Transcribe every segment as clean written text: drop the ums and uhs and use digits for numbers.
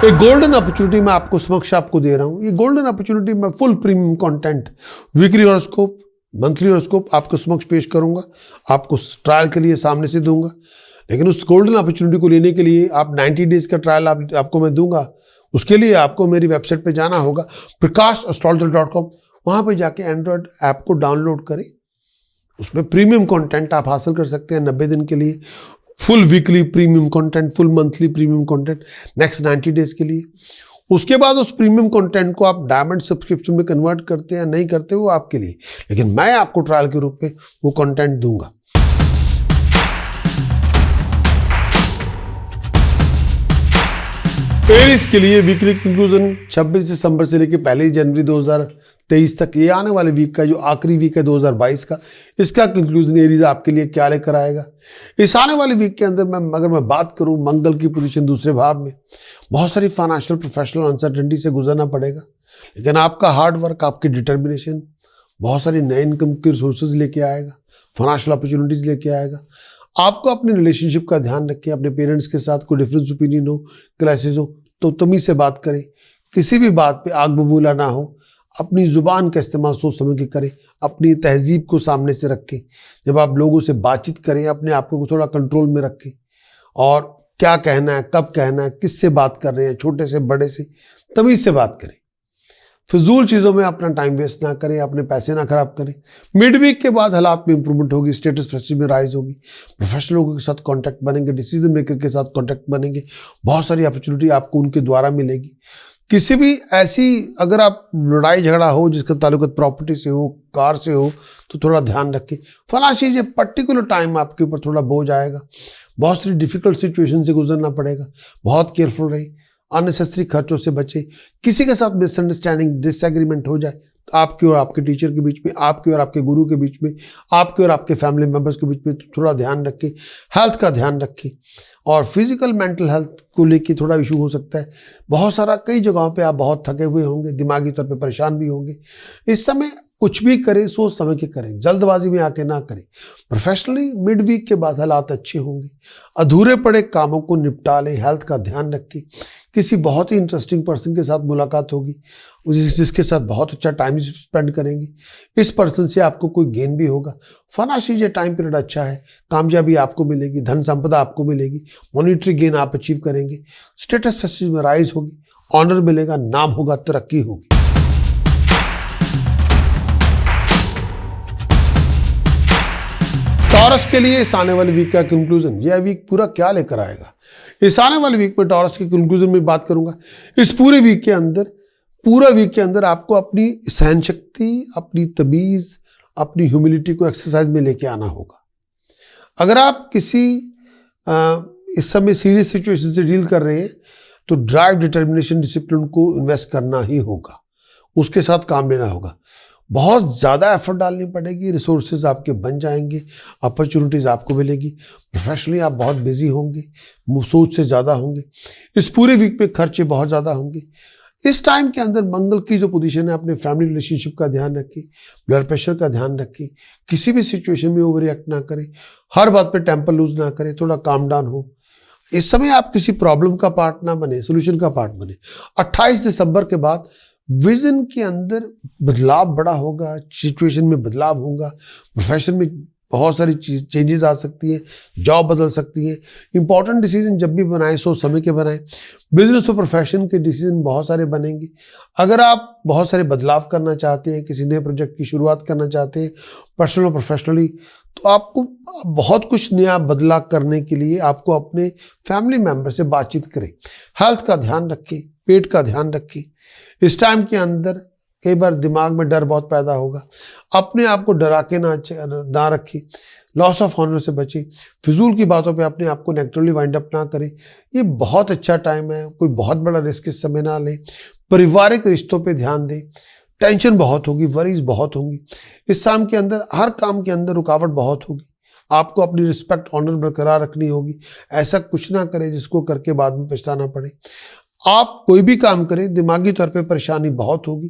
एक golden opportunity मैं आपको समक्ष आपको दे रहा हूं। ये गोल्डन अपॉर्चुनिटी मैं full premium content, weekly horoscope, monthly horoscope आपको समक्ष पेश करूंगा, आपको ट्रायल के लिए सामने से दूंगा। लेकिन उस गोल्डन अपॉर्चुनिटी को लेने के लिए आप 90 डेज का ट्रायल आपको मैं दूंगा। उसके लिए आपको मेरी वेबसाइट पे जाना होगा prakashastrologer.com। वहां पे जाके एंड्रॉयड ऐप को डाउनलोड करें, उसमें प्रीमियम कंटेंट आप हासिल कर सकते हैं 90 दिन के लिए। Full weekly premium content, full monthly premium content next 90 days के लिए। उसके बाद उस प्रीमियम कंटेंट को आप डायमंड सब्सक्रिप्शन में कन्वर्ट करते हैं नहीं करते, वो आपके लिए, लेकिन मैं आपको ट्रायल के रूप में वो कंटेंट दूंगा। एरीज के लिए वीकली कंक्लूजन 26 दिसंबर से लेकर 1 जनवरी 2023 तक, ये आने वाले वीक का जो आखिरी वीक है 2022 का, इसका कंक्लूजन एरीज आपके लिए क्या लेकर आएगा। इस आने वाले वीक के अंदर अगर मैं बात करूं, मंगल की पोजीशन दूसरे भाव में, बहुत सारी फाइनेंशियल प्रोफेशनल अनसर्टेनिटी से गुजरना पड़ेगा, लेकिन आपका हार्ड वर्क, आपकी डिटर्मिनेशन बहुत सारी नए इनकम के रिसोर्सेज लेके आएगा, फाइनेंशियल अपॉर्चुनिटीज लेके आएगा। आपको अपनी रिलेशनशिप का ध्यान रखें। अपने पेरेंट्स के साथ कोई डिफरेंस ओपिनियन हो, क्लासेस हो, तो तमीज से बात करें। किसी भी बात पे आग बबूला ना हो। अपनी जुबान का इस्तेमाल सोच समझ के करें। अपनी तहजीब को सामने से रखें। जब आप लोगों से बातचीत करें, अपने आप को थोड़ा कंट्रोल में रखें, और क्या कहना है, कब कहना है, किससे बात कर रहे हैं, छोटे से बड़े से, तमीज से बात करें। फिजूल चीज़ों में अपना टाइम वेस्ट ना करें, अपने पैसे ना खराब करें। मिड वीक के बाद हालात में इंप्रूवमेंट होगी, स्टेटस प्रेस्टीज में राइज होगी, प्रोफेशनल लोगों के साथ कांटेक्ट बनेंगे, डिसीजन मेकर के साथ कांटेक्ट बनेंगे, बहुत सारी अपॉर्चुनिटी आपको उनके द्वारा मिलेगी। किसी भी ऐसी अगर आप लड़ाई झगड़ा हो जिसका ताल्लुक प्रॉपर्टी से हो, कार से हो, तो थोड़ा ध्यान रखें। फाइनेंशियल ये पर्टिकुलर टाइम आपके ऊपर थोड़ा बोझ आएगा, बहुत सारी डिफिकल्ट सिचुएशन से गुजरना पड़ेगा। बहुत केयरफुल रहे, अननेसेसरी खर्चों से बचे। किसी के साथ मिसअंडरस्टैंडिंग, डिसएग्रीमेंट हो जाए तो आपके और आपके टीचर के बीच में, आपके और आपके गुरु के बीच में, आपके और आपके फैमिली मेंबर्स के बीच में, तो थोड़ा ध्यान रखें। हेल्थ का ध्यान रखें, और फिजिकल मेंटल हेल्थ को लेके थोड़ा इशू हो सकता है। बहुत सारा कई जगहों पे आप बहुत थके हुए होंगे, दिमागी तौर पे परेशान भी होंगे। इस समय कुछ भी करें सोच समझ के करें, जल्दबाजी में आके ना करें। प्रोफेशनली मिड वीक के बाद हालात अच्छे होंगे। अधूरे पड़े कामों को निपटा लें, हेल्थ का ध्यान रखें। किसी बहुत ही इंटरेस्टिंग पर्सन के साथ मुलाकात होगी, जिसके साथ बहुत अच्छा टाइम स्पेंड करेंगे। इस पर्सन से आपको कोई गेन भी होगा। फाइनेंशियल टाइम पीरियड अच्छा है, कामयाबी आपको मिलेगी, धन संपदा आपको मिलेगी, मॉनिटरी गेन आप अचीव करेंगे, स्टेटस प्रेस्टीज में राइज होगी, ऑनर मिलेगा, नाम होगा, तरक्की होगी। टॉरस के लिए इस आने वाले वीक का कंक्लूजन, यह वीक पूरा क्या लेकर आएगा। इस आने वाले वीक में टॉरस के कंक्लूजन में बात करूंगा। इस पूरे वीक के अंदर, पूरा वीक के अंदर आपको अपनी सहन शक्ति, अपनी तमीज, अपनी ह्यूमिलिटी को एक्सरसाइज में लेके आना होगा। अगर आप किसी इस समय सीरियस सिचुएशन से डील कर रहे हैं, तो ड्राइव, डिटर्मिनेशन, डिसिप्लिन को इन्वेस्ट करना ही होगा, उसके साथ काम लेना होगा। बहुत ज़्यादा एफर्ट डालनी पड़ेगी, रिसोर्सेज आपके बन जाएंगे, अपॉर्चुनिटीज़ आपको मिलेगी। प्रोफेशनली आप बहुत बिजी होंगे, सोच से ज़्यादा होंगे। इस पूरे वीक पे खर्चे बहुत ज़्यादा होंगे। इस टाइम के अंदर मंगल की जो पोजीशन है, अपने फैमिली रिलेशनशिप का ध्यान रखें, ब्लड प्रेशर का ध्यान रखें, किसी भी सिचुएशन में ओवर रिएक्ट ना करें, हर बात पे टेम्पर लूज ना करें, थोड़ा काम डाउन हो। इस समय आप किसी प्रॉब्लम का पार्ट ना बने, सोल्यूशन का पार्ट बने। 28 दिसंबर के बाद विजन के अंदर बदलाव बड़ा होगा, सिचुएशन में बदलाव होगा, प्रोफेशन में बहुत सारी चेंजेस आ सकती है, जॉब बदल सकती है। इंपॉर्टेंट डिसीजन जब भी बनाएं सोच समझ के बनाएं। बिजनेस और प्रोफेशन के डिसीजन बहुत सारे बनेंगे। अगर आप बहुत सारे बदलाव करना चाहते हैं, किसी नए प्रोजेक्ट की शुरुआत करना चाहते हैं, पर्सनल और प्रोफेशनली, तो आपको बहुत कुछ नया बदला करने के लिए आपको अपने फैमिली मेंबर से बातचीत करें। हेल्थ का ध्यान रखें, पेट का ध्यान रखें। इस टाइम के अंदर कई बार दिमाग में डर बहुत पैदा होगा, अपने आप को डरा के ना रखें। लॉस ऑफ ऑनर से बचें। फिजूल की बातों पे अपने आप को नेगेटिवली वाइंड अप ना करें। ये बहुत अच्छा टाइम है, कोई बहुत बड़ा रिस्क इस समय ना लें। पारिवारिक रिश्तों पे ध्यान दें। टेंशन बहुत होगी, वरीज बहुत होंगी। इस शाम के अंदर हर काम के अंदर रुकावट बहुत होगी। आपको अपनी रिस्पेक्ट, ऑनर बरकरार रखनी होगी। ऐसा कुछ ना करें जिसको करके बाद में पछताना पड़े। आप कोई भी काम करें, दिमागी तौर पे परेशानी बहुत होगी,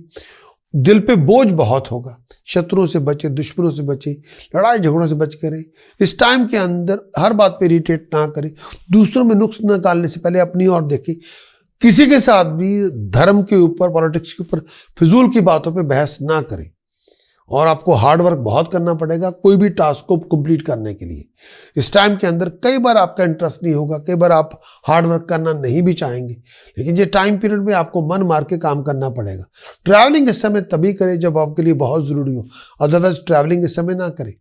दिल पे बोझ बहुत होगा। शत्रुओं से बचे, दुश्मनों से बचे, लड़ाई झगड़ों से बच करें। इस टाइम के अंदर हर बात पे इरिटेट ना करें। दूसरों में नुक्स निकालने से पहले अपनी ओर देखें। किसी के साथ भी धर्म के ऊपर, पॉलिटिक्स के ऊपर फिजूल की बातों पे बहस ना करें। और आपको हार्ड वर्क बहुत करना पड़ेगा कोई भी टास्क को कंप्लीट करने के लिए। इस टाइम के अंदर कई बार आपका इंटरेस्ट नहीं होगा, कई बार आप हार्ड वर्क करना नहीं भी चाहेंगे, लेकिन ये टाइम पीरियड में आपको मन मार के काम करना पड़ेगा। ट्रैवलिंग इस समय तभी करें जब आपके लिए बहुत ज़रूरी हो, अदरवाइज ट्रैवलिंग इस समय ना करें।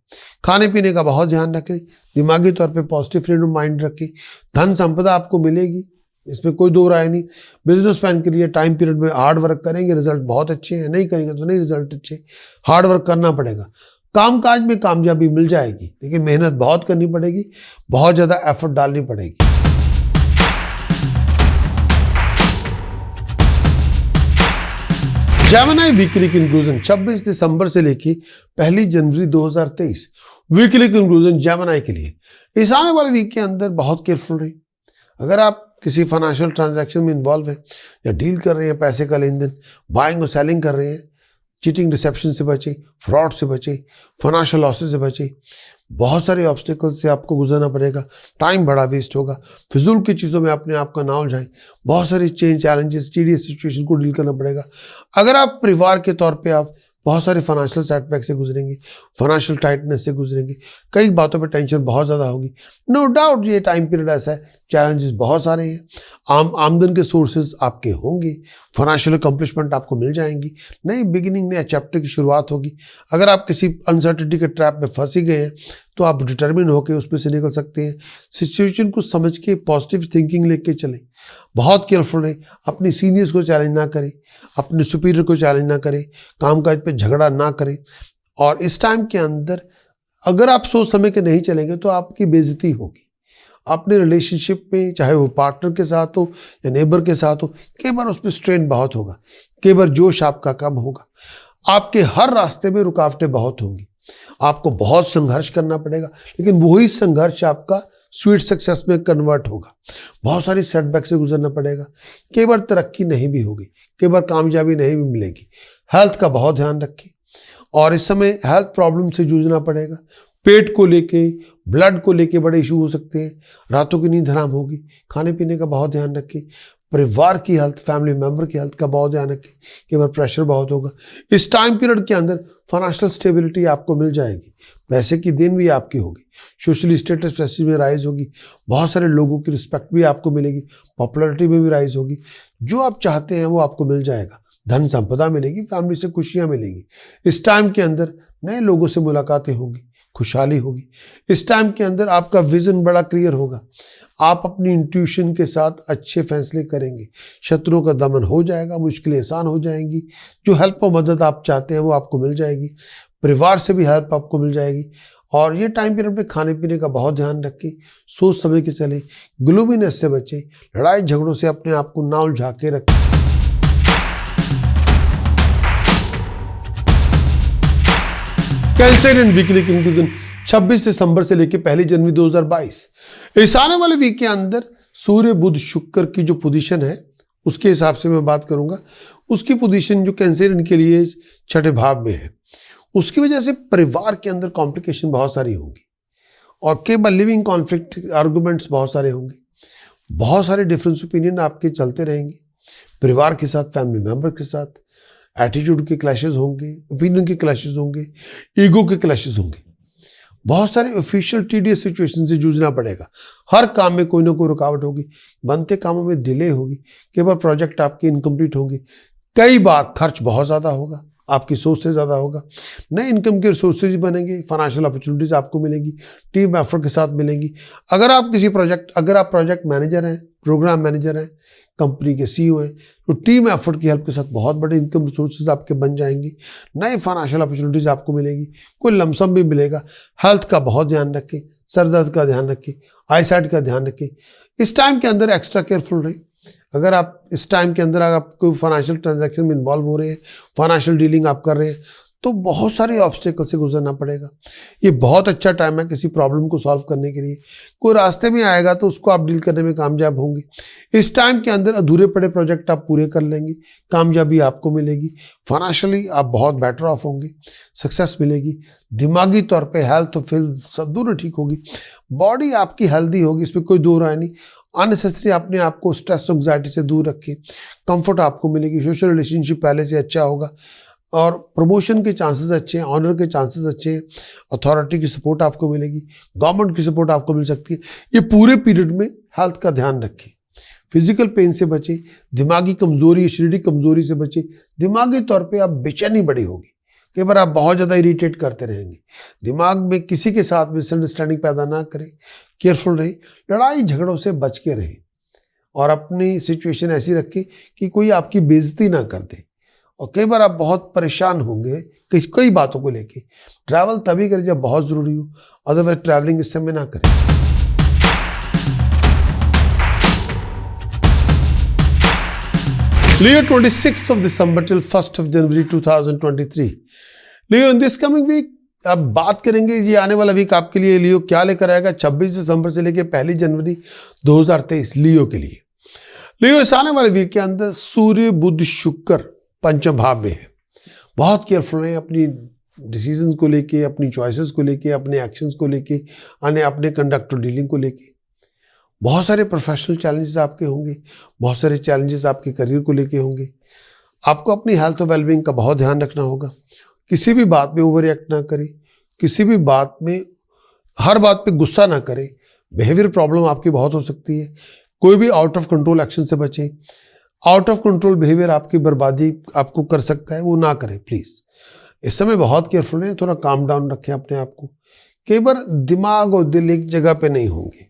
खाने पीने का बहुत ध्यान रखें, दिमागी तौर पर पॉजिटिव फ्रेम ऑफ माइंड रखें। धन संपदा आपको मिलेगी, इसमें कोई दो राय नहीं। बिजनेस मैन के लिए टाइम पीरियड में हार्ड वर्क करेंगे, रिजल्ट बहुत अच्छे हैं, नहीं करेंगे तो नहीं रिजल्ट अच्छे। हार्ड वर्क करना पड़ेगा, कामकाज में कामयाबी मिल जाएगी, लेकिन मेहनत बहुत करनी पड़ेगी, बहुत ज़्यादा एफर्ट डालनी पड़ेगी। जेमिनी वीकली कंक्लूजन 26 दिसंबर से लेके 1 जनवरी 2023 वीकली कंक्लूजन जेमिनी के लिए। इस आने वाले वीक के अंदर बहुत केयरफुल रहे। अगर आप किसी फाइनेंशियल ट्रांजैक्शन में इन्वॉल्व है या डील कर रहे हैं, पैसे का लेन देन, बाइंग और सेलिंग कर रहे हैं, चीटिंग डिसेप्शन से बचें, फ्रॉड से बचें, फाइनेंशियल लॉसेस से बचें। बहुत सारे ऑब्स्टिकल से आपको गुजरना पड़ेगा, टाइम बड़ा वेस्ट होगा, फिजूल की चीज़ों में अपने आप का ना उलझाएं। बहुत सारी चैलेंजेस, टीडियस सिचुएशन को डील करना पड़ेगा। अगर आप परिवार के तौर पे आप बहुत सारे फाइनेंशियल सेटबैक से गुजरेंगे, फाइनेंशियल टाइटनेस से गुजरेंगे, कई बातों पे टेंशन बहुत ज़्यादा होगी। नो डाउट ये टाइम पीरियड ऐसा है, चैलेंजेस बहुत सारे हैं। आमदन के सोर्सेज आपके होंगे, फाइनेंशियल अकम्पलिशमेंट आपको मिल जाएंगी, नई बिगिनिंग, नया चैप्टर की शुरुआत होगी। अगर आप किसी अनसर्टिनिटी के ट्रैप में फंसी गए हैं तो आप डिटर्मिन होकर उसमें से निकल सकते हैं। सिचुएशन को समझ के पॉजिटिव थिंकिंग लेके चलें, बहुत केयरफुल रहें, अपनी सीनियर्स को चैलेंज ना करें, अपने सुपीरियर को चैलेंज ना करें, कामकाज पे झगड़ा ना करें। और इस टाइम के अंदर अगर आप सोच समझ के नहीं चलेंगे तो आपकी बेइज्जती होगी अपने रिलेशनशिप में, चाहे वो पार्टनर के साथ हो या नेबर के साथ हो। कई बार उस पर स्ट्रेन बहुत होगा, कई बार जोश आपका कम होगा, आपके हर रास्ते में रुकावटें बहुत होंगी, आपको बहुत संघर्ष करना पड़ेगा, लेकिन वही संघर्ष आपका स्वीट सक्सेस में कन्वर्ट होगा। बहुत सारी सेटबैक से गुजरना पड़ेगा, कई बार तरक्की नहीं भी होगी, कई बार कामयाबी नहीं भी मिलेगी। हेल्थ का बहुत ध्यान रखें, और इस समय हेल्थ प्रॉब्लम से जूझना पड़ेगा। पेट को लेके, ब्लड को लेके बड़े इशू हो सकते हैं, रातों की नींद हराम होगी। खाने पीने का बहुत ध्यान रखें, परिवार की हेल्थ, फैमिली मेंबर की हेल्थ का बहुत ध्यान रखें, कई बार प्रेशर बहुत होगा। इस टाइम पीरियड के अंदर फाइनेंशियल स्टेबिलिटी आपको मिल जाएगी, पैसे की देन भी आपकी होगी, सोशल स्टेटस में राइज होगी, बहुत सारे लोगों की रिस्पेक्ट भी आपको मिलेगी, पॉपुलैरिटी में भी राइज होगी। जो आप चाहते हैं वो आपको मिल जाएगा, धन संपदा मिलेगी, फैमिली से खुशियाँ मिलेंगी। इस टाइम के अंदर नए लोगों से मुलाकातें होंगी, खुशहाली होगी। इस टाइम के अंदर आपका विजन बड़ा क्लियर होगा, आप अपनी इंट्यूशन के साथ अच्छे फैसले करेंगे, शत्रुओं का दमन हो जाएगा, मुश्किलें आसान हो जाएंगी। जो हेल्प और मदद आप चाहते हैं वो आपको मिल जाएगी, परिवार से भी हेल्प आपको मिल जाएगी। और ये टाइम पीरियड में खाने पीने का बहुत ध्यान रखें, सोच समझ के चलें, ग्लूमीनेस से बचें, लड़ाई झगड़ों से अपने आप को ना उलझा के रखें। कैंसरियन वीकली कंक्लूजन 26 दिसंबर से लेकर 1 जनवरी 2022। इस आने वाले वीक के अंदर सूर्य बुध शुक्र की जो पोजीशन है उसके हिसाब से मैं बात करूंगा। उसकी पोजीशन जो कैंसरियन के लिए 6ठे भाव में है, उसकी वजह से परिवार के अंदर कॉम्प्लिकेशन बहुत सारी होंगी, और कई बार लिविंग कॉन्फ्लिक्ट, आर्गूमेंट्स बहुत सारे होंगे, बहुत सारे डिफरेंस ओपिनियन आपके चलते रहेंगे। परिवार के साथ, फैमिली मेंबर के साथ एटीट्यूड के क्लैशेस होंगे, ओपिनियन के क्लैशेस होंगे, ईगो के क्लैशेस होंगे। बहुत सारे ऑफिशियल टीडियस सिचुएशन से जूझना पड़ेगा, हर काम में कोई ना कोई रुकावट होगी, बनते कामों में डिले होगी, कई बार प्रोजेक्ट आपके इनकम्प्लीट होंगे, कई बार खर्च बहुत ज़्यादा होगा, आपकी सोच से ज़्यादा होगा। नए इनकम के रिसोर्सेज बनेंगे, फाइनेंशियल अपॉर्चुनिटीज आपको मिलेंगी, टीम एफर्ट के साथ मिलेंगी। अगर आप प्रोजेक्ट मैनेजर हैं, प्रोग्राम मैनेजर हैं, कंपनी के सीईओ हैं, तो टीम एफर्ट की हेल्प के साथ बहुत बड़े इनकम रिसोर्सेज आपके बन जाएंगी, नए फाइनेंशियल अपॉर्चुनिटीज आपको मिलेगी, कोई लमसम भी मिलेगा। हेल्थ का बहुत ध्यान रखें, सर दर्द का ध्यान रखें, आई साइट का ध्यान रखें। इस टाइम के अंदर एक्स्ट्रा केयरफुल रहें। अगर आप इस टाइम के अंदर आप कोई फाइनेंशियल ट्रांजैक्शन में इन्वॉल्व हो रहे हैं, फाइनेंशियल डीलिंग आप कर रहे हैं, तो बहुत सारे ऑब्स्टेकल से गुजरना पड़ेगा। ये बहुत अच्छा टाइम है किसी प्रॉब्लम को सॉल्व करने के लिए। कोई रास्ते में आएगा तो उसको आप डील करने में कामयाब होंगे। इस टाइम के अंदर अधूरे पड़े प्रोजेक्ट आप पूरे कर लेंगे, कामयाबी आपको मिलेगी। फाइनेंशियली आप बहुत बेटर ऑफ होंगे, सक्सेस मिलेगी। दिमागी तौर पे हेल्थ और फिजिकल सब दोनों ठीक होगी। बॉडी आपकी हेल्दी होगी, इसमें कोई दो राय नहीं। अननेसेसरी अपने आप को स्ट्रेस एंग्जाइटी से दूर रखें। कंफर्ट आपको मिलेगी, सोशल रिलेशनशिप पहले से अच्छा होगा और प्रमोशन के चांसेस अच्छे हैं, ऑनर के चांसेस अच्छे हैं, अथॉरिटी की सपोर्ट आपको मिलेगी, गवर्नमेंट की सपोर्ट आपको मिल सकती है। ये पूरे पीरियड में हेल्थ का ध्यान रखें, फिजिकल पेन से बचें, दिमागी कमजोरी, शारीरिक कमजोरी से बचें। दिमागी तौर पे आप बेचैनी बड़ी होगी, कई बार आप बहुत ज़्यादा इरिटेट करते रहेंगे। दिमाग में किसी के साथ मिसअंडरस्टैंडिंग पैदा ना करें, केयरफुल रहें, लड़ाई झगड़ों से बच के रहें और अपनी सिचुएशन ऐसी रखें कि कोई आपकी बेइज्जती ना कर दे। और कई बार आप बहुत परेशान होंगे कई बातों को लेके। ट्रैवल तभी करें जब बहुत ज़रूरी हो, अदरवाइज ट्रैवलिंग इस समय ना करें। Leo 26th of December till 1st of January 2023. Leo, in this coming week अब बात करेंगे ये आने वाला वीक आपके लिए लियो क्या लेकर आएगा 26 दिसंबर से लेकर 1 जनवरी 2023 लियो के लिए। लियो इस आने वाले वीक के अंदर सूर्य बुध शुक्र पंचम भाव में है। बहुत केयरफुल हैं अपनी डिसीजंस को लेके, अपनी चॉइसेस को लेके, अपने एक्शंस को लेके, अपने कंडक्ट और डीलिंग को लेके। बहुत सारे प्रोफेशनल चैलेंजेस आपके होंगे, बहुत सारे चैलेंजेस आपके करियर को लेके होंगे। आपको अपनी हेल्थ और वेलबींग का बहुत ध्यान रखना होगा। किसी भी बात में ओवर रिएक्ट ना करें, किसी भी बात में हर बात पे गुस्सा ना करें। बिहेवियर प्रॉब्लम आपकी बहुत हो सकती है। कोई भी आउट ऑफ कंट्रोल एक्शन से बचें। आउट ऑफ कंट्रोल बिहेवियर आपकी बर्बादी आपको कर सकता है, वो ना करें प्लीज़। इस समय बहुत केयरफुल रहें, थोड़ा काम डाउन रखें अपने आप को। कई बार दिमाग और दिल एक जगह पे नहीं होंगे,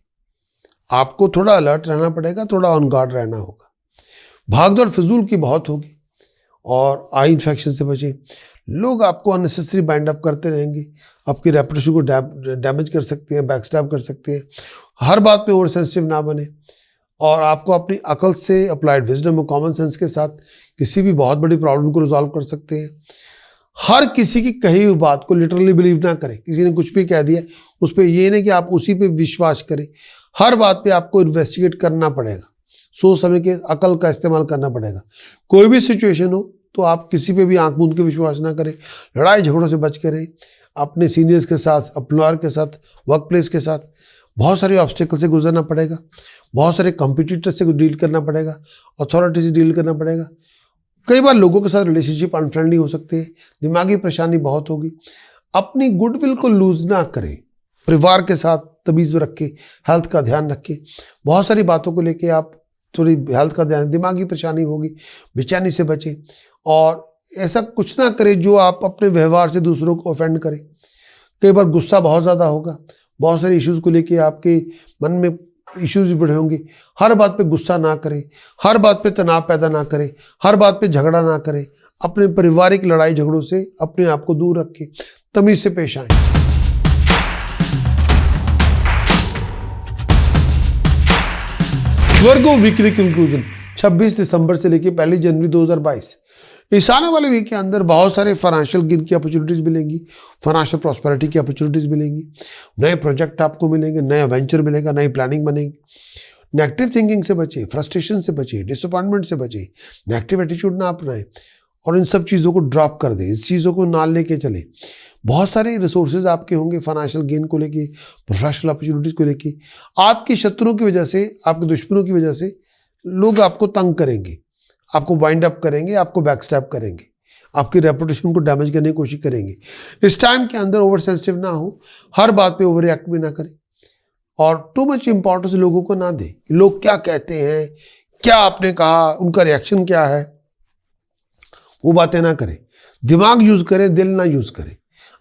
आपको थोड़ा अलर्ट रहना पड़ेगा, थोड़ा ऑन गार्ड रहना होगा। भागदौड़ फिजूल की बहुत होगी और आई इन्फेक्शन से बचें। लोग आपको अननेसेसरी बाइंड अप करते रहेंगे, आपकी रेपुटेशन को डैमेज कर सकते हैं, बैकस्टैब कर सकते हैं। हर बात पे ओवर सेंसिटिव ना बने और आपको अपनी अकल से, अप्लाइड विजडम और कॉमन सेंस के साथ किसी भी बहुत बड़ी प्रॉब्लम को रिजॉल्व कर सकते हैं। हर किसी की कही हुई बात को लिटरली बिलीव ना करें। किसी ने कुछ भी कह दिया उस पर ये नहीं कि आप उसी पे विश्वास करें। हर बात पे आपको इन्वेस्टिगेट करना पड़ेगा, सोच समझ के अकल का इस्तेमाल करना पड़ेगा। कोई भी सिचुएशन हो तो आप किसी पे भी आंख मूंद के विश्वास ना करें। लड़ाई झगड़ों से बच के रहें। अपने सीनियर्स के साथ, एम्प्लॉयर के साथ, वर्क प्लेस के साथ बहुत सारे ऑब्स्टेकल से गुजरना पड़ेगा, बहुत सारे कॉम्पिटिटर से डील करना पड़ेगा, अथॉरिटी से डील करना पड़ेगा। कई बार लोगों के साथ रिलेशनशिप अनफ्रेंडली हो सकते हैं, दिमागी परेशानी बहुत होगी। अपनी गुडविल को लूज ना करें, परिवार के साथ तमीज़ में रखें, हेल्थ का ध्यान रखें। बहुत सारी बातों को लेके आप थोड़ी हेल्थ का ध्यान, दिमागी परेशानी होगी, बेचैनी से बचें और ऐसा कुछ ना करें जो आप अपने व्यवहार से दूसरों को ऑफेंड करें। कई बार गुस्सा बहुत ज़्यादा होगा, बहुत सारे इश्यूज़ को लेके आपके मन में इश्यूज भी बढ़े होंगे। हर बात पे गुस्सा ना करें, हर बात पे तनाव पैदा ना करें, हर बात पे झगड़ा ना करें। अपने पारिवारिक लड़ाई झगड़ों से अपने आप को दूर रखें, तमीज़ से पेश आएं। वर्गो वीकली कंक्लूजन 26 दिसंबर से लेकर 1 जनवरी 2022। इस आने वाले वीक के अंदर बहुत सारे फाइनेंशियल गेन की अपॉर्चुनिटीज़ मिलेंगी, फाइनेंशियल प्रॉस्पेरिटी की अपॉर्चुनिटीज़ मिलेंगी, नए प्रोजेक्ट आपको मिलेंगे, नया वेंचर मिलेगा, नई प्लानिंग बनेगी। नेगेटिव थिंकिंग से बचें, फ्रस्ट्रेशन से बचें, डिसअपॉइंटमेंट से बचें, नेगेटिव एटीट्यूड ना अपनाएं और इन सब चीज़ों को ड्रॉप कर दें, इस चीज़ों को ना लेके चलें। बहुत सारे रिसोर्सेज आपके होंगे फाइनेंशियल गेन को लेके, प्रोफेशनल अपॉर्चुनिटीज़ को लेके। आपकी शत्रुओं की वजह से, आपके दुश्मनों की वजह से लोग आपको तंग करेंगे, आपको वाइंड अप करेंगे, आपको बैकस्टैब करेंगे, आपकी रेपुटेशन को डैमेज करने की कोशिश करेंगे। इस टाइम के अंदर ओवर सेंसिटिव ना हो, हर बात पे ओवर रिएक्ट भी ना करें और टू मच इंपॉर्टेंस लोगों को ना दें। लोग क्या कहते हैं, क्या आपने कहा, उनका रिएक्शन क्या है, वो बातें ना करें। दिमाग यूज करें, दिल ना यूज करें।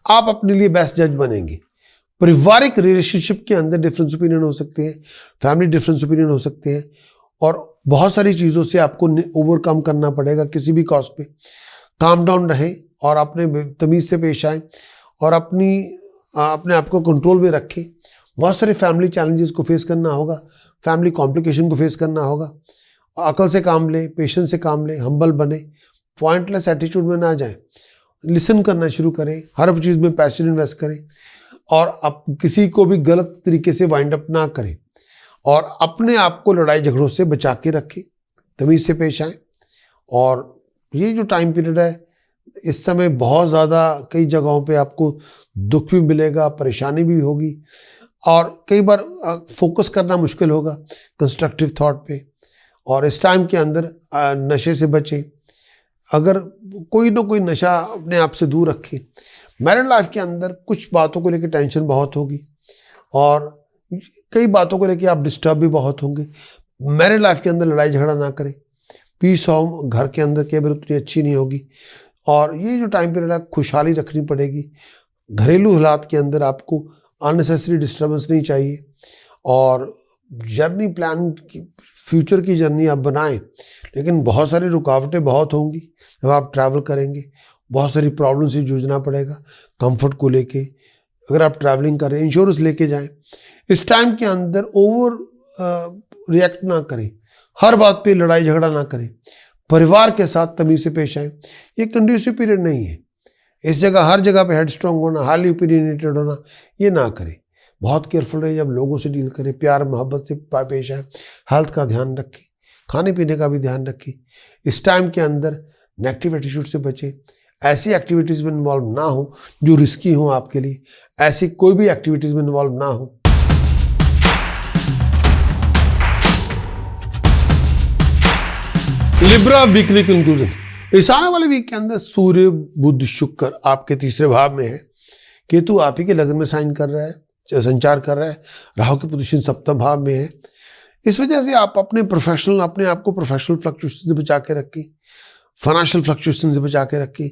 आप अपने लिए बेस्ट जज बनेंगे। पारिवारिक रिलेशनशिप के अंदर डिफरेंस ओपिनियन हो सकते हैं, फैमिली डिफरेंस ओपिनियन हो सकते हैं और बहुत सारी चीज़ों से आपको ओवरकम करना पड़ेगा किसी भी कॉस्ट पे। काम डाउन रहें और अपने तमीज़ से पेश आएँ और अपने आप को कंट्रोल में रखें। बहुत सारे फैमिली चैलेंजेस को फेस करना होगा, फैमिली कॉम्प्लिकेशन को फेस करना होगा। अकल से काम लें, पेशेंस से काम लें, हम्बल बने, पॉइंटलेस एटीट्यूड में ना जाएं, लिसन करना शुरू करें, हर चीज़ में पैशन इन्वेस्ट करें और आप किसी को भी गलत तरीके से वाइंड अप ना करें और अपने आप को लड़ाई झगड़ों से बचा के रखें, तमीज़ से पेश आएँ। और ये जो टाइम पीरियड है, इस समय बहुत ज़्यादा कई जगहों पे आपको दुख भी मिलेगा, परेशानी भी होगी। और कई बार फोकस करना मुश्किल होगा कंस्ट्रक्टिव थॉट पे। और इस टाइम के अंदर नशे से बचें, अगर कोई ना कोई नशा अपने आप से दूर रखें। मैरिड लाइफ के अंदर कुछ बातों को लेकर टेंशन बहुत होगी और कई बातों को लेकर आप डिस्टर्ब भी बहुत होंगे। मैरिड लाइफ के अंदर लड़ाई झगड़ा ना करें। पीस होम घर के अंदर कई बार उतनी अच्छी नहीं होगी और ये जो टाइम पीरियड है खुशहाली रखनी पड़ेगी। घरेलू हालात के अंदर आपको अननेसेसरी डिस्टर्बेंस नहीं चाहिए और जर्नी प्लान की, फ्यूचर की जर्नी आप बनाएं, लेकिन बहुत सारी रुकावटें बहुत होंगी जब आप ट्रैवल करेंगे। बहुत सारी प्रॉब्लम से जूझना पड़ेगा कंफर्ट को लेके। अगर आप ट्रैवलिंग करें, इंश्योरेंस लेके जाएं। इस टाइम के अंदर ओवर रिएक्ट ना करें, हर बात पे लड़ाई झगड़ा ना करें, परिवार के साथ तमीज से पेश आए। ये कंड्यूसिव पीरियड नहीं है। इस जगह हर जगह पे हेड स्ट्रांग होना, हाईली ओपिनियनेटेड होना, ये ना करें। बहुत केयरफुल रहे जब लोगों से डील करें, प्यार मोहब्बत से पेश आए, हेल्थ का ध्यान रखें, खाने पीने का भी ध्यान रखें। इस टाइम के अंदर नेगेटिव एटीट्यूड से बचें। ऐसी एक्टिविटीज़ में इन्वॉल्व ना हो जो रिस्की हो आपके लिए। ऐसी कोई भी एक्टिविटीज़ में इन्वॉल्व ना हो। Libra weekly conclusion. इस आने वाले वीक के अंदर सूर्य बुध शुक्र आपके तीसरे भाव में है, केतु आप ही के लग्न में साइन कर रहा है, संचार कर रहा है, राहु की पोजीशन सप्तम भाव में है। इस वजह से आप अपने आप को प्रोफेशनल फ्लक्चुएशन से बचा के रखें, फाइनेंशियल फ्लक्चुएशन से बचा के रखें।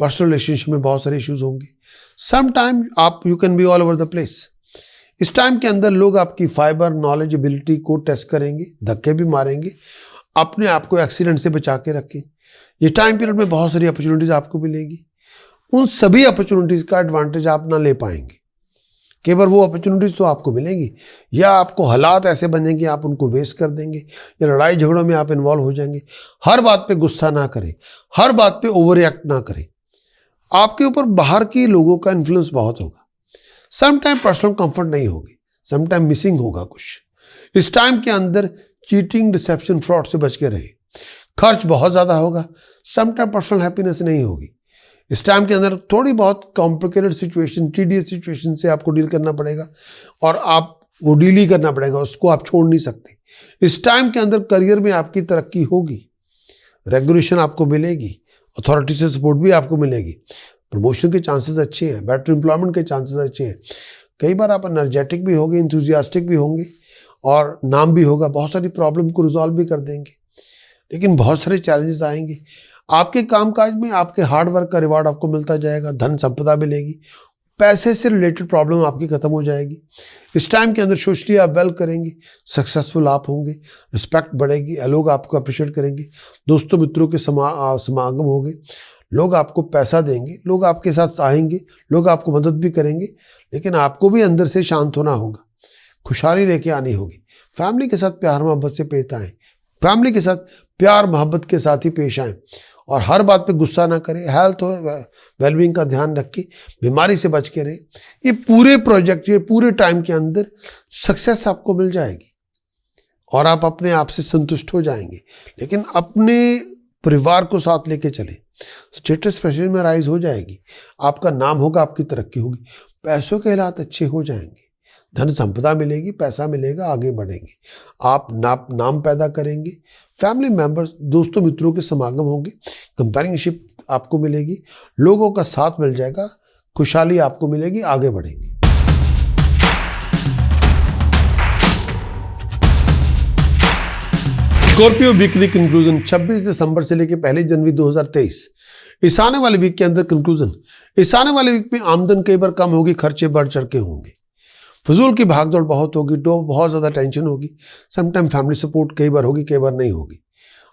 पर्सनल रिलेशनशिप में बहुत सारे इश्यूज होंगे। सम टाइम आप you can be all over the place. इस टाइम के अंदर लोग आपकी फाइबर नॉलेज एबिलिटी को टेस्ट करेंगे, धक्के भी मारेंगे। अपने आप को एक्सीडेंट से बचा के रखें। ये टाइम पीरियड में बहुत सारी अपॉर्चुनिटीज आपको मिलेगी। उन सभी अपॉर्चुनिटीज का एडवांटेज आप ना ले पाएंगे। केवल वो अपॉर्चुनिटीज तो आपको मिलेंगी या आपको हालात ऐसे बनेंगे आप उनको वेस्ट कर देंगे या लड़ाई झगड़ों में आप इन्वॉल्व हो जाएंगे। हर बात पे गुस्सा ना करें, हर बात पे ओवर रिएक्ट ना करें। आपके ऊपर बाहर के लोगों का इन्फ्लुएंस बहुत होगा। सम टाइम पर्सनल कंफर्ट नहीं होगी, सम टाइम मिसिंग होगा कुछ। इस टाइम के अंदर चीटिंग, डिसेप्शन, फ्रॉड से बच के रहे। खर्च बहुत ज़्यादा होगा। सम टाइम पर्सनल हैप्पीनेस नहीं होगी। इस टाइम के अंदर थोड़ी बहुत कॉम्प्लिकेटेड सिचुएशन, टीडियस सिचुएशन से आपको डील करना पड़ेगा और आप वो डील ही करना पड़ेगा, उसको आप छोड़ नहीं सकते। इस टाइम के अंदर करियर में आपकी तरक्की होगी, रेगुलेशन आपको मिलेगी, अथॉरिटी से सपोर्ट भी आपको मिलेगी, प्रमोशन के चांसेस अच्छे हैं, बेटर एम्प्लॉयमेंट के चांसेस अच्छे हैं। कई बार आप एनर्जेटिक भी होंगे, इंथुजियास्टिक भी होंगे और नाम भी होगा। बहुत सारी प्रॉब्लम को रिजॉल्व भी कर देंगे, लेकिन बहुत सारे चैलेंजेस आएंगे। आपके कामकाज में आपके हार्डवर्क का रिवार्ड आपको मिलता जाएगा, धन संपदा मिलेगी, पैसे से रिलेटेड प्रॉब्लम आपकी खत्म हो जाएगी। इस टाइम के अंदर सोशली आप वेल करेंगे, सक्सेसफुल आप होंगे, रिस्पेक्ट बढ़ेगी, लोग आपको अप्रिशिएट करेंगे, दोस्तों मित्रों के समागम होंगे, लोग आपको पैसा देंगे, लोग आपके साथ आएंगे, लोग आपको मदद भी करेंगे, लेकिन आपको भी अंदर से शांत होना होगा, खुशहाली लेके आनी होगी। फैमिली के साथ प्यार मोहब्बत से पेश आएँ, फैमिली के साथ प्यार मोहब्बत के साथ ही पेश आएँ और हर बात पे गुस्सा ना करें। हेल्थ और वेलबींग का ध्यान रखें, बीमारी से बच के रहें। ये पूरे प्रोजेक्ट, ये पूरे टाइम के अंदर सक्सेस आपको मिल जाएगी और आप अपने आप से संतुष्ट हो जाएंगे। लेकिन अपने परिवार को साथ लेके चलें। स्टेटस प्रेशर में राइज हो जाएगी, आपका नाम होगा, आपकी तरक्की होगी, पैसों के हालात अच्छे हो जाएंगे, धन संपदा मिलेगी, पैसा मिलेगा, आगे बढ़ेंगे, आप नाम पैदा करेंगे, फैमिली मेंबर्स, दोस्तों मित्रों के समागम होंगे, कंपेनियनशिप आपको मिलेगी, लोगों का साथ मिल जाएगा, खुशहाली आपको मिलेगी, आगे बढ़ेंगे। स्कॉर्पियो वीकली कंक्लूजन 26 दिसंबर से लेकर 1 जनवरी 2023। इस आने वाले वीक के अंदर कंक्लूजन। इस आने वाले वीक में आमदन कई बार कम होगी, खर्चे बढ़ चढ़ के होंगे, फजूल की भागदौड़ बहुत होगी, बहुत ज़्यादा टेंशन होगी। समटाइम फैमिली सपोर्ट कई बार होगी, कई बार नहीं होगी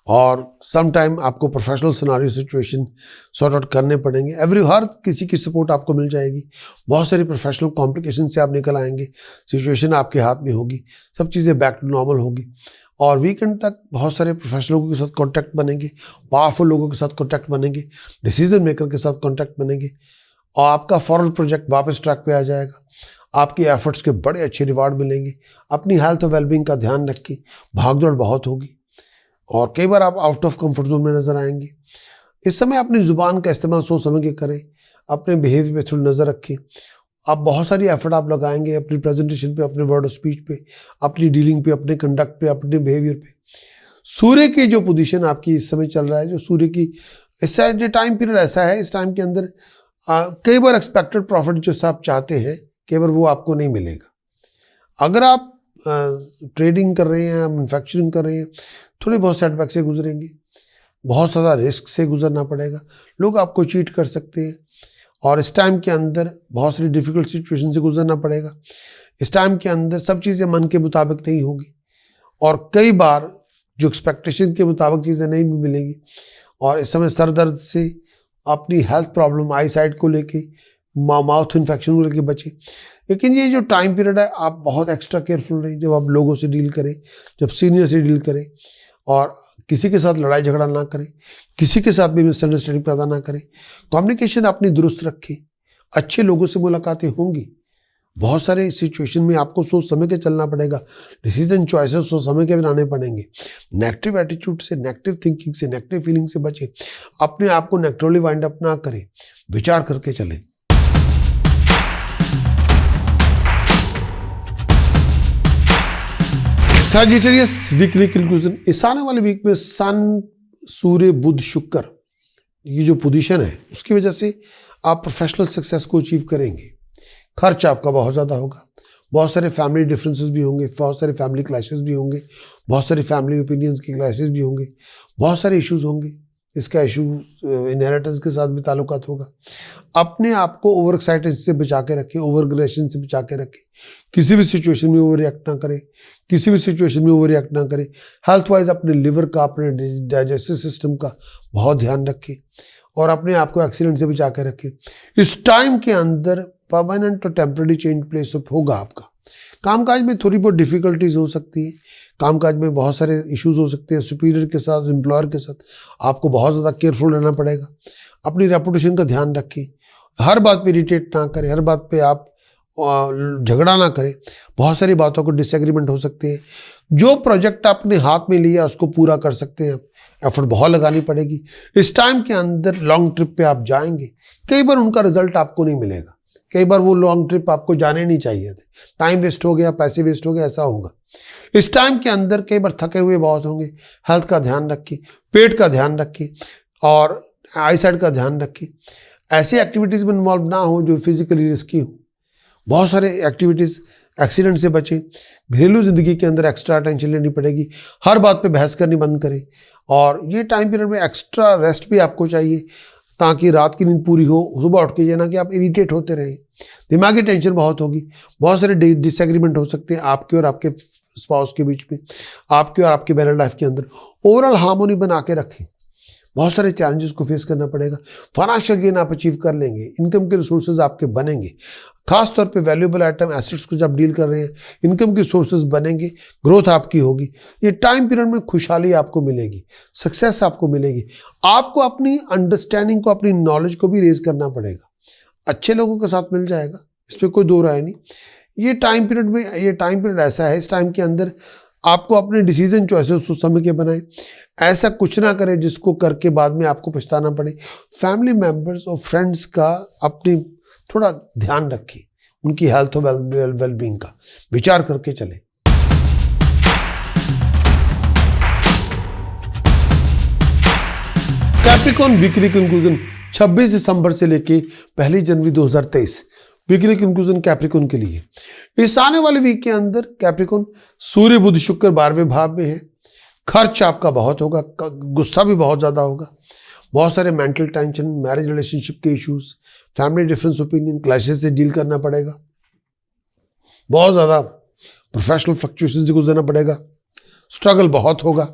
और समटाइम आपको professional scenario situation sort out करने पड़ेंगे। हर किसी की सपोर्ट आपको मिल जाएगी। बहुत सारी प्रोफेशनल कॉम्प्लिकेशन से आप निकल आएंगे, सिचुएशन आपके हाथ में होगी, सब चीज़ें बैक टू नॉर्मल होगी और वीकेंड तक बहुत सारे प्रोफेशनलों के साथ कॉन्टैक्ट बनेंगे, पावरफुल लोगों के साथ कॉन्टैक्ट बनेंगे, डिसीजन मेकर के साथ कॉन्टैक्ट बनेंगे और आपका फॉरवर्ड प्रोजेक्ट वापस ट्रैक पे आ जाएगा। आपके एफर्ट्स के बड़े अच्छे रिवार्ड मिलेंगे। अपनी हेल्थ और वेलबींग का ध्यान रखें, भागदौड़ बहुत होगी और कई बार आप आउट ऑफ कंफर्ट जोन में नजर आएंगे। इस समय अपनी जुबान का इस्तेमाल सोच समझ के करें, अपने बिहेवियर पे थोड़ी नज़र रखें, आप बहुत सारी एफर्ट आप लगाएंगे अपनी प्रेजेंटेशन पे, अपने वर्ड ऑफ स्पीच पे, अपनी डीलिंग पे, अपने कंडक्ट पे, अपने बिहेवियर पे। सूर्य की जो पोजीशन आपकी इस समय चल रहा है, जो सूर्य की इस टाइम पीरियड ऐसा है, इस टाइम के अंदर कई बार एक्सपेक्टेड प्रॉफिट जो आप चाहते हैं कई बार वो आपको नहीं मिलेगा। अगर आप ट्रेडिंग कर रहे हैं, मैन्युफैक्चरिंग कर रहे हैं, थोड़े बहुत सेटबैक से गुजरेंगे, बहुत ज़्यादा रिस्क से गुजरना पड़ेगा, लोग आपको चीट कर सकते हैं और इस टाइम के अंदर बहुत सारी डिफ़िकल्ट सिचुएशन से गुजरना पड़ेगा। इस टाइम के अंदर सब चीज़ें मन के मुताबिक नहीं होगी और कई बार जो एक्सपेक्टेशन के मुताबिक चीज़ें नहीं भी मिलेंगी और इस समय सर दर्द से, अपनी हेल्थ प्रॉब्लम, आई साइट को लेके, माउथ इन्फेक्शन को लेके बचे। लेकिन ये जो टाइम पीरियड है आप बहुत एक्स्ट्रा केयरफुल रहें जब आप लोगों से डील करें, जब सीनियर से डील करें और किसी के साथ लड़ाई झगड़ा ना करें, किसी के साथ भी मिसअंडरस्टैंडिंग पैदा ना करें, कम्युनिकेशन अपनी दुरुस्त रखें, अच्छे लोगों से मुलाकातें होंगी। बहुत सारे सिचुएशन में आपको सोच समझ के चलना पड़ेगा, डिसीजन चॉइसेस सोच समझ के बनाने पड़ेंगे। नेगेटिव एटीट्यूड से, नेगेटिव थिंकिंग से, नेगेटिव फीलिंग से बचें, अपने आप को नेगेटिवली वाइंड अप ना करें, विचार करके चलें। सजिटेरियस वीकली कंक्लूजन, इस आने वाले वीक में सन, सूर्य, बुध, शुक्र ये जो पोजीशन है उसकी वजह से आप प्रोफेशनल सक्सेस को अचीव करेंगे। खर्च आपका बहुत ज़्यादा होगा, बहुत सारे फैमिली डिफरेंसेस भी होंगे, बहुत सारे फैमिली क्लैशेस भी होंगे, बहुत सारे फैमिली ओपिनियंस के क्लैशेस भी होंगे, बहुत सारे इश्यूज होंगे। इसका इशू इनहेरिटेंस के साथ भी ताल्लुकात होगा। अपने आप को ओवर एक्साइटेड से बचा के रखें, ओवर एग्रेशन से बचा के रखें, किसी भी सिचुएशन में ओवर रिएक्ट ना करें, किसी भी सिचुएशन में ओवर रिएक्ट ना करें। हेल्थ वाइज अपने लिवर का, अपने डाइजेस्टिव सिस्टम का बहुत ध्यान रखें और अपने आप को एक्सीडेंट से बचा के रखें। इस टाइम के अंदर परमानेंट और टेम्परेरी चेंज प्लेस होगा आपका। कामकाज में थोड़ी बहुत डिफिकल्टीज हो सकती है, कामकाज में बहुत सारे इश्यूज हो सकते हैं, सुपीरियर के साथ, एम्प्लॉयर के साथ आपको बहुत ज़्यादा केयरफुल रहना पड़ेगा। अपनी रेपुटेशन का ध्यान रखें, हर बात पे इरिटेट ना करें, हर बात पे आप झगड़ा ना करें, बहुत सारी बातों को डिसएग्रीमेंट हो सकते हैं। जो प्रोजेक्ट आपने हाथ में लिया उसको पूरा कर सकते हैं, एफर्ट बहुत लगानी पड़ेगी। इस टाइम के अंदर लॉन्ग ट्रिप पे आप जाएंगे, कई बार उनका रिजल्ट आपको नहीं मिलेगा, कई बार वो लॉन्ग ट्रिप आपको जाने नहीं चाहिए थे, टाइम वेस्ट हो गया, पैसे वेस्ट हो गए, ऐसा होगा। इस टाइम के अंदर कई बार थके हुए बहुत होंगे, हेल्थ का ध्यान रखिए, पेट का ध्यान रखिए और आई साइट का ध्यान रखिए। ऐसी एक्टिविटीज़ में इन्वॉल्व ना हो जो फिजिकली रिस्की हो। बहुत सारे एक्टिविटीज़, एक्सीडेंट से बचें। घरेलू ज़िंदगी के अंदर एक्स्ट्रा टेंशन लेनी पड़ेगी, हर बात पे बहस करनी बंद करें और ये टाइम पीरियड में एक्स्ट्रा रेस्ट भी आपको चाहिए ताकि रात की नींद पूरी हो, सुबह उठ के ये ना कि आप इरिटेट होते रहें। दिमागी टेंशन बहुत होगी, बहुत सारे डिसएग्रीमेंट हो सकते हैं आपके और आपके स्पाउस के बीच में, आपके और आपके मैरिड लाइफ के अंदर। ओवरऑल हार्मोनी बना के रखें। बहुत सारे चैलेंजेस को फेस करना पड़ेगा, फाइनेंशियल गेन आप अचीव कर लेंगे, इनकम के रिसोर्सेज आपके बनेंगे, खास तौर पे वैल्यूएबल आइटम एसेट्स को जब डील कर रहे हैं इनकम के सोर्सेज बनेंगे, ग्रोथ आपकी होगी। ये टाइम पीरियड में खुशहाली आपको मिलेगी, सक्सेस आपको मिलेगी। आपको अपनी अंडरस्टैंडिंग को, अपनी नॉलेज को भी रेज करना पड़ेगा, अच्छे लोगों के साथ मिल जाएगा, इस पर कोई दो राय नहीं। ये टाइम पीरियड ऐसा है, इस टाइम के अंदर आपको अपने डिसीजन चॉइसेस सोच समझ के बनाएं, ऐसा कुछ ना करें जिसको करके बाद में आपको पछताना पड़े। फैमिली मेंबर्स और फ्रेंड्स का अपनी थोड़ा ध्यान रखें, उनकी हेल्थ और वेलबींग का विचार करके चलें। कैप्रिकॉर्न वीकली कंक्लूजन 26 दिसंबर से लेके 1 जनवरी 2023 वीकली कंक्लूजन कैप्रिकॉर्न के लिए। इस आने वाले वीक के अंदर कैप्रिकॉर्न सूर्य, बुध, शुक्र 12वें भाव में है। खर्च आपका बहुत होगा, गुस्सा भी बहुत ज़्यादा होगा, बहुत सारे मेंटल टेंशन, मैरिज रिलेशनशिप के issues, family difference opinion, clashes से डील करना पड़ेगा, बहुत ज़्यादा प्रोफेशनल फ्लक्चुएशन से गुजरना पड़ेगा, स्ट्रगल बहुत होगा।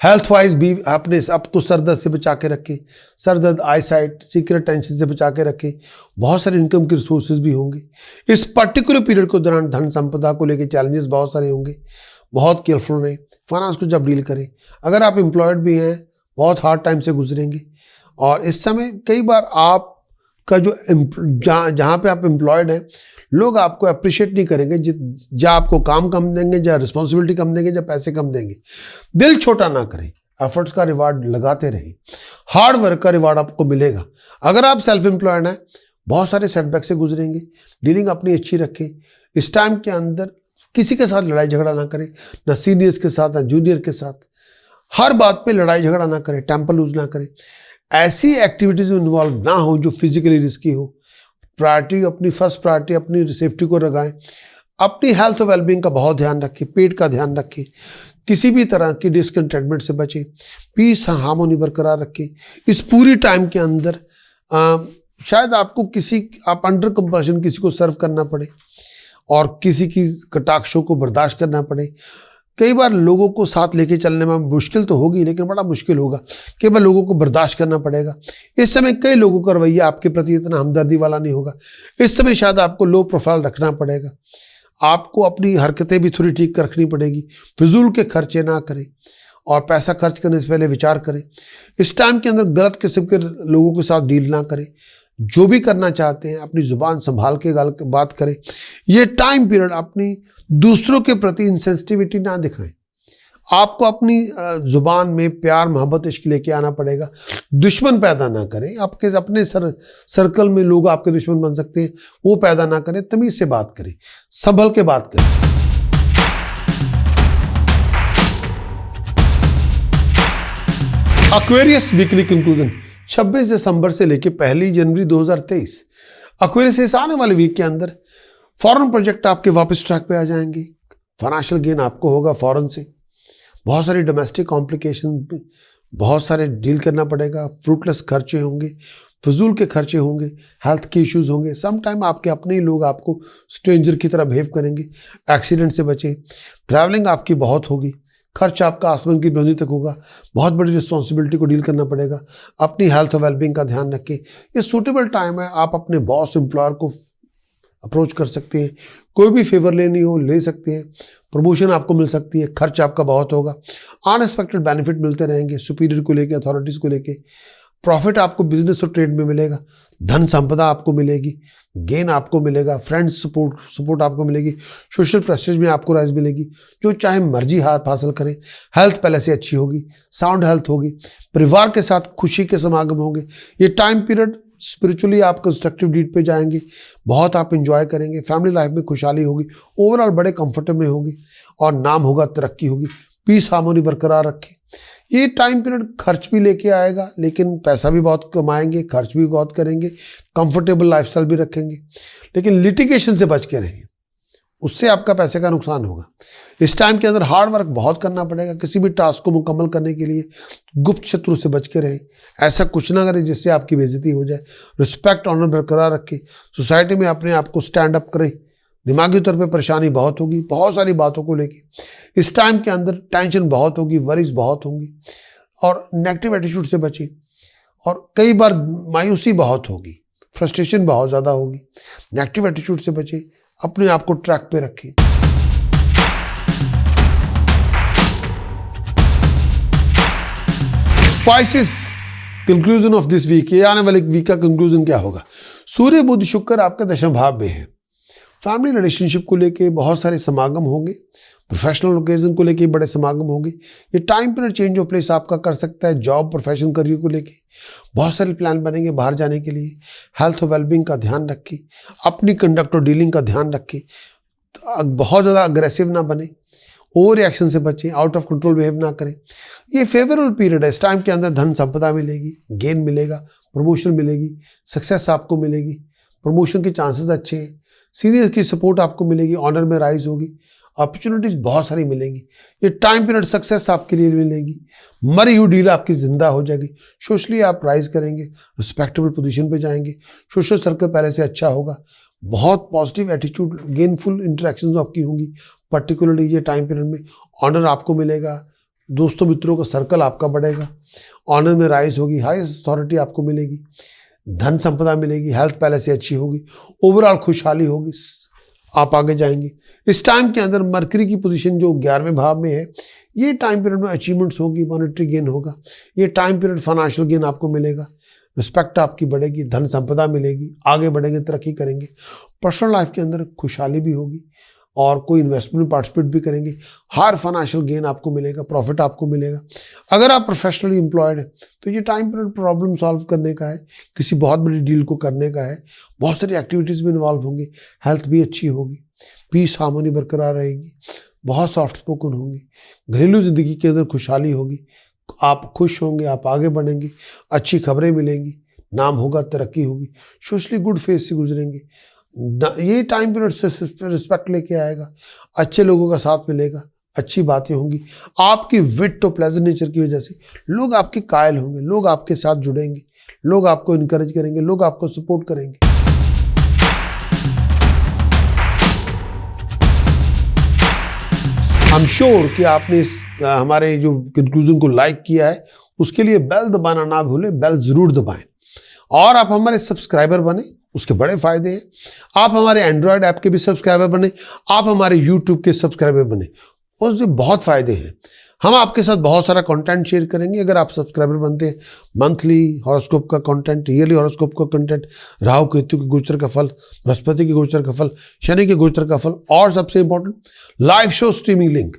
हेल्थ वाइज भी आपने आपको सर दर्द से बचा के रखें, सर दर्द, आई साइट, सीक्रेट टेंशन से बचा के रखें। बहुत सारे इनकम के रिसोर्सेज भी होंगे इस पर्टिकुलर पीरियड को दौरान। धन संपदा को लेकर चैलेंजेस बहुत सारे होंगे, बहुत केयरफुल रहें फाइनेंस को जब डील करें। अगर आप एम्प्लॉयड भी हैं, बहुत हार्ड टाइम से गुजरेंगे और इस समय कई बार आपका जो जहाँ पे आप एम्प्लॉयड हैं, लोग आपको अप्रिशिएट नहीं करेंगे, जहाँ आपको काम कम देंगे, जहाँ रिस्पॉन्सिबिलिटी कम देंगे, जहाँ पैसे कम देंगे। दिल छोटा ना करें, एफर्ट्स का रिवार्ड लगाते रहें, हार्ड वर्क का रिवार्ड आपको मिलेगा। अगर आप सेल्फ एम्प्लॉयड हैं, बहुत सारे सेटबैक से गुजरेंगे। डीलिंग अपनी अच्छी रखें। इस टाइम के अंदर किसी के साथ लड़ाई झगड़ा ना करें, ना सीनियर्स के साथ ना जूनियर के साथ। हर बात पे लड़ाई झगड़ा ना करें, टेम्पर लूज ना करें। ऐसी एक्टिविटीज में इन्वॉल्व ना हो जो फिजिकली रिस्की हो। प्रायोरिटी अपनी फर्स्ट प्रायोरिटी अपनी सेफ्टी को लगाएं। अपनी हेल्थ और वेलबींग का बहुत ध्यान रखें, पेट का ध्यान रखें। किसी भी तरह की डिसकंटेंटमेंट से बचें। पीस और हार्मोनी बरकरार रखें। इस पूरी टाइम के अंदर शायद आपको आप अंडर कंपल्शन किसी को सर्व करना पड़े और किसी की कटाक्षों को बर्दाश्त करना पड़े। कई बार लोगों को साथ लेके चलने में मुश्किल तो होगी, लेकिन बड़ा मुश्किल होगा। कई बार लोगों को बर्दाश्त करना पड़ेगा। इस समय कई लोगों का रवैया आपके प्रति इतना हमदर्दी वाला नहीं होगा। इस समय शायद आपको लो प्रोफाइल रखना पड़ेगा। आपको अपनी हरकतें भी थोड़ी ठीक रखनी पड़ेगी। फिजूल के खर्चे ना करें और पैसा खर्च करने से पहले विचार करें। इस टाइम के अंदर गलत किस्म के लोगों के साथ डील ना करें। जो भी करना चाहते हैं अपनी जुबान संभाल के बात करें। ये टाइम पीरियड अपनी दूसरों के प्रति इंसेंसिटिविटी ना दिखाएं। आपको अपनी जुबान में प्यार मोहब्बत इश्क लेके आना पड़ेगा। दुश्मन पैदा ना करें। आपके अपने सर्कल में लोग आपके दुश्मन बन सकते हैं, वो पैदा ना करें। तमीज से बात करें, संभल के बात करें। एक्वेरियस वीकली कंक्लूजन 26 दिसंबर से लेकर 1 जनवरी 2023। एक्वेरियस इस आने वाले वीक के अंदर फॉरेन प्रोजेक्ट आपके वापस ट्रैक पे आ जाएंगे। फाइनेंशियल गेन आपको होगा फॉरेन से। बहुत सारी डोमेस्टिक कॉम्प्लिकेशन, बहुत सारे डील करना पड़ेगा। फ्रूटलेस खर्चे होंगे, फजूल के खर्चे होंगे, हेल्थ के इश्यूज होंगे। सम टाइम आपके अपने ही लोग आपको स्ट्रेंजर की तरह बिहेव करेंगे। एक्सीडेंट से बचें। ट्रैवलिंग आपकी बहुत होगी। खर्च आपका आसमान की बुलंदी तक होगा। बहुत बड़ी रिस्पॉन्सिबिलिटी को डील करना पड़ेगा। अपनी हेल्थ और वेलबींग का ध्यान रखें। ये सूटेबल टाइम है। आप अपने बॉस एम्प्लॉयर को अप्रोच कर सकते हैं। कोई भी फेवर लेनी हो ले सकते हैं। प्रमोशन आपको मिल सकती है। खर्च आपका बहुत होगा। अनएक्सपेक्टेड बेनिफिट मिलते रहेंगे सुपीरियर को लेके, अथॉरिटीज़ को लेके। प्रॉफिट आपको बिजनेस और ट्रेड में मिलेगा। धन संपदा आपको मिलेगी। गेन आपको मिलेगा। फ्रेंड्स सपोर्ट आपको मिलेगी। सोशल प्रेस्टीज में आपको राइज मिलेगी। जो चाहे मर्जी हासिल करें। हेल्थ पहले से अच्छी होगी। साउंड हेल्थ होगी। परिवार के साथ खुशी के समागम होंगे। ये टाइम पीरियड स्पिरिचुअली आप कंस्ट्रक्टिव डीड पे जाएंगे। बहुत आप इंजॉय करेंगे। फैमिली लाइफ में खुशहाली होगी। ओवरऑल बड़े कंफर्ट में होगी और नाम होगा, तरक्की होगी। पीस हार्मोनी बरकरार रखें। ये टाइम पीरियड खर्च भी लेके आएगा, लेकिन पैसा भी बहुत कमाएंगे, खर्च भी बहुत करेंगे, कंफर्टेबल लाइफस्टाइल भी रखेंगे। लेकिन लिटिगेशन से बच के रहें, उससे आपका पैसे का नुकसान होगा। इस टाइम के अंदर हार्ड वर्क बहुत करना पड़ेगा। किसी भी टास्क को मुकम्मल करने के लिए गुप्त शत्रु से बच के रहें। ऐसा कुछ ना करें जिससे आपकी बेइज्जती हो जाए। रिस्पेक्ट ऑनर बरकरार रखें। सोसाइटी में अपने आप को स्टैंड अप करें। दिमागी तौर पे परेशानी बहुत होगी, बहुत सारी बातों को लेके। इस टाइम के अंदर टेंशन बहुत होगी, वरीज बहुत होंगी और नेगेटिव एटीट्यूड से बचें। और कई बार मायूसी बहुत होगी, फ्रस्ट्रेशन बहुत ज़्यादा होगी। नेगेटिव एटीट्यूड से बचें। अपने आप को ट्रैक पे रखें। Spices conclusion of this week. ये आने वाले वीक का कंक्लूजन क्या होगा? सूर्य बुध शुक्र आपका दशम भाव में है। फैमिली रिलेशनशिप को लेके बहुत सारे समागम होंगे। प्रोफेशनल ओकेजन को लेके बड़े समागम होंगे। ये time period change of place आपका कर सकता है। जॉब, प्रोफेशन, करियर को लेके बहुत सारे प्लान बनेंगे बाहर जाने के लिए। हेल्थ और वेलबींग का ध्यान रखें। अपनी कंडक्ट और डीलिंग का ध्यान रखें। बहुत ज़्यादा अग्रेसिव ना बने। ओवर रिएक्शन से बचें। आउट ऑफ कंट्रोल बिहेव ना करें। ये फेवरेबल पीरियड है। इस टाइम के अंदर धन संपदा मिलेगी, गेन मिलेगा, प्रमोशन मिलेगी, सक्सेस आपको मिलेगी। प्रमोशन के चांसेस अच्छे हैं। सीनियर्स की सपोर्ट आपको मिलेगी। ऑनर में राइज होगी। अपॉर्चुनिटीज बहुत सारी मिलेंगी। ये टाइम पीरियड सक्सेस आपके लिए मिलेगी। मरी हुई डील आपकी जिंदा हो जाएगी। सोशली आप राइज करेंगे, रिस्पेक्टेबल पोजीशन पे जाएंगे। सोशल सर्कल पहले से अच्छा होगा। बहुत पॉजिटिव एटीट्यूड, गेनफुल इंटरेक्शंस आपकी होंगी। पर्टिकुलरली ये टाइम पीरियड में ऑनर आपको मिलेगा। दोस्तों मित्रों का सर्कल आपका बढ़ेगा। ऑनर में राइज होगी। हाईएस्ट अथॉरिटी आपको मिलेगी। धन संपदा मिलेगी। हेल्थ पहले से अच्छी होगी। ओवरऑल खुशहाली होगी। आप आगे जाएंगे। इस टाइम के अंदर मरकरी की पोजीशन जो 11वें भाव में है, ये टाइम पीरियड में अचीवमेंट्स होगी, मॉनेटरी गेन होगा। ये टाइम पीरियड फाइनेंशियल गेन आपको मिलेगा। रिस्पेक्ट आपकी बढ़ेगी, धन संपदा मिलेगी, आगे बढ़ेंगे, तरक्की करेंगे। पर्सनल लाइफ के अंदर खुशहाली भी होगी और कोई इन्वेस्टमेंट में पार्टिसिपेट भी करेंगे, हर फाइनेंशियल गेन आपको मिलेगा, प्रॉफिट आपको मिलेगा। अगर आप प्रोफेशनली एम्प्लॉयड हैं तो ये टाइम पीरियड प्रॉब्लम सॉल्व करने का है, किसी बहुत बड़ी डील को करने का है, बहुत सारी एक्टिविटीज़ में इन्वॉल्व होंगे, हेल्थ भी अच्छी होगी, पीस हार्मोनी बरकरार रहेगी, बहुत सॉफ्ट स्पोकन होंगे, घरेलू ज़िंदगी के अंदर खुशहाली होगी, आप खुश होंगे, आप आगे बढ़ेंगे, अच्छी खबरें मिलेंगी, नाम होगा, तरक्की होगी, सोशली गुड फेज से गुजरेंगे। ये टाइम पीरियड से रिस्पेक्ट लेके आएगा, अच्छे लोगों का साथ मिलेगा, अच्छी बातें होंगी, आपकी विट और प्लेजेंट नेचर की वजह से लोग आपके कायल होंगे, लोग आपके साथ जुड़ेंगे, लोग आपको इनकरेज करेंगे, लोग आपको सपोर्ट करेंगे। आई एम श्योर कि आपने इस हमारे जो कंक्लूजन को लाइक किया है, उसके लिए बेल दबाना ना भूलें, बेल जरूर दबाएं और आप हमारे सब्सक्राइबर बने, उसके बड़े फायदे हैं। आप हमारे एंड्रॉयड ऐप के भी सब्सक्राइबर बने, आप हमारे यूट्यूब के सब्सक्राइबर बने, उससे बहुत फायदे हैं। हम आपके साथ बहुत सारा कंटेंट शेयर करेंगे अगर आप सब्सक्राइबर बनते हैं। मंथली हॉरोस्कोप का कंटेंट, ईयरली हॉरोस्कोप का कंटेंट, राहु केतु के गोचर का फल, बृहस्पति के गोचर का फल, शनि के गोचर का फल, और सबसे important live show streaming link.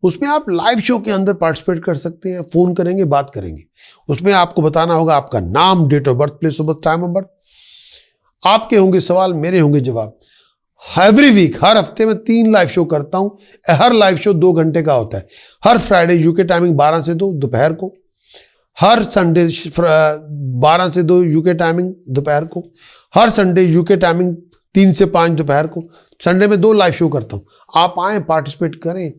उसमें आप लाइव शो के अंदर पार्टिसिपेट कर सकते हैं, फोन करेंगे, बात करेंगे। उसमें आपको बताना होगा आपका नाम, date of birth, place of birth, time of birth. आपके होंगे सवाल, मेरे होंगे जवाब। एवरी वीक, हर हफ्ते में 3 लाइव शो करता हूं। हर लाइव शो 2 घंटे का होता है। हर फ्राइडे यूके टाइमिंग 12 से 2 दोपहर को, हर संडे 12 से 2 यूके टाइमिंग दोपहर को, हर संडे यूके टाइमिंग 3 से 5 दोपहर को। संडे में 2 लाइव शो करता हूं। आप आए, पार्टिसिपेट करें,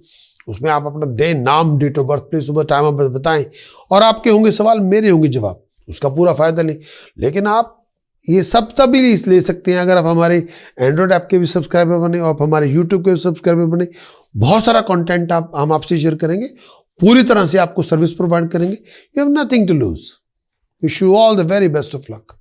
उसमें आप अपना दें, नाम, date of birth, place of birth, time of birth बताएं, और आपके होंगे सवाल, मेरे होंगे जवाब। उसका पूरा फायदा लें। लेकिन आप ये सब तभी ले सकते हैं अगर आप हमारे एंड्रॉयड ऐप के भी सब्सक्राइबर बने और आप हमारे यूट्यूब के भी सब्सक्राइबर बने। बहुत सारा कंटेंट हम आपसे शेयर करेंगे, पूरी तरह से आपको सर्विस प्रोवाइड करेंगे। You have nothing to lose. Wish you all the very best of luck.